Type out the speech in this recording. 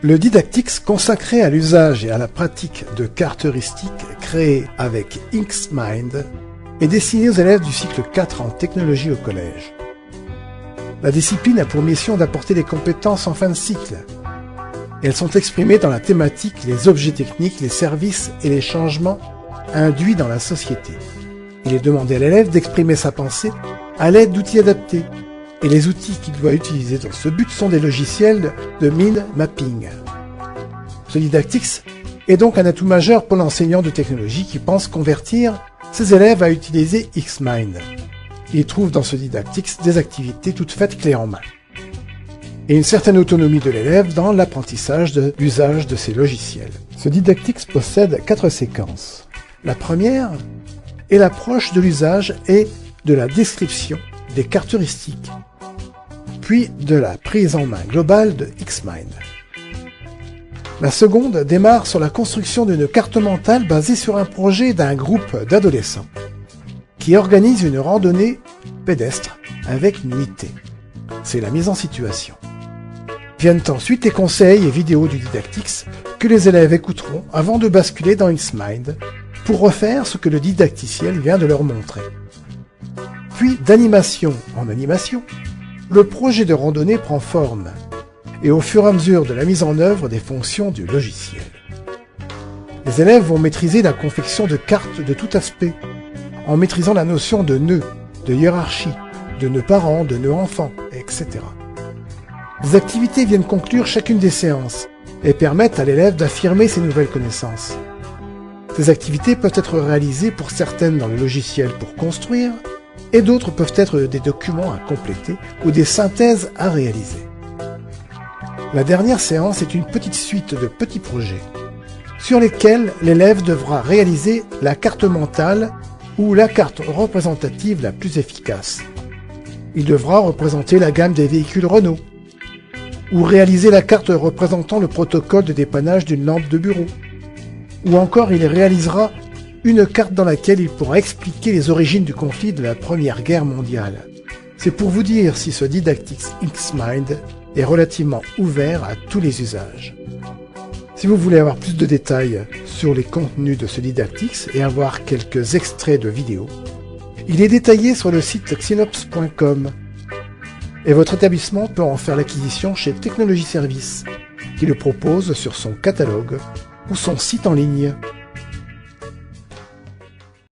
Le Didactix, consacré à l'usage et à la pratique de cartes heuristiques créées avec Xmind, est destiné aux élèves du cycle 4 en technologie au collège. La discipline a pour mission d'apporter des compétences en fin de cycle. Elles sont exprimées dans la thématique les objets techniques, les services et les changements induits dans la société. Il est demandé à l'élève d'exprimer sa pensée à l'aide d'outils adaptés. Et les outils qu'il doit utiliser dans ce but sont des logiciels de mind mapping. Ce Didactix est donc un atout majeur pour l'enseignant de technologie qui pense convertir ses élèves à utiliser Xmind. Il trouve dans ce Didactix des activités toutes faites clés en main. Et une certaine autonomie de l'élève dans l'apprentissage de l'usage de ces logiciels. Ce Didactix possède 4 séquences. La première est l'approche de l'usage et de la description des cartes heuristiques, puis de la prise en main globale de Xmind. La seconde démarre sur la construction d'une carte mentale basée sur un projet d'un groupe d'adolescents qui organise une randonnée pédestre avec nuitée. C'est la mise en situation. Viennent ensuite les conseils et vidéos du Didactix que les élèves écouteront avant de basculer dans Xmind pour refaire ce que le didacticiel vient de leur montrer. Puis, d'animation en animation, le projet de randonnée prend forme, et au fur et à mesure de la mise en œuvre des fonctions du logiciel. Les élèves vont maîtriser la confection de cartes de tout aspect, en maîtrisant la notion de nœud, de hiérarchie, de nœud parent, de nœud enfant, etc. Les activités viennent conclure chacune des séances, et permettent à l'élève d'affirmer ses nouvelles connaissances. Ces activités peuvent être réalisées pour certaines dans le logiciel pour construire, et d'autres peuvent être des documents à compléter ou des synthèses à réaliser. La dernière séance est une petite suite de petits projets, sur lesquels l'élève devra réaliser la carte mentale ou la carte représentative la plus efficace. Il devra représenter la gamme des véhicules Renault, ou réaliser la carte représentant le protocole de dépannage d'une lampe de bureau, ou encore il réalisera une carte dans laquelle il pourra expliquer les origines du conflit de la Première Guerre mondiale. C'est pour vous dire si ce Didactix Xmind est relativement ouvert à tous les usages. Si vous voulez avoir plus de détails sur les contenus de ce Didactix et avoir quelques extraits de vidéos, il est détaillé sur le site xinops.com et votre établissement peut en faire l'acquisition chez Technologie Service, qui le propose sur son catalogue ou son site en ligne.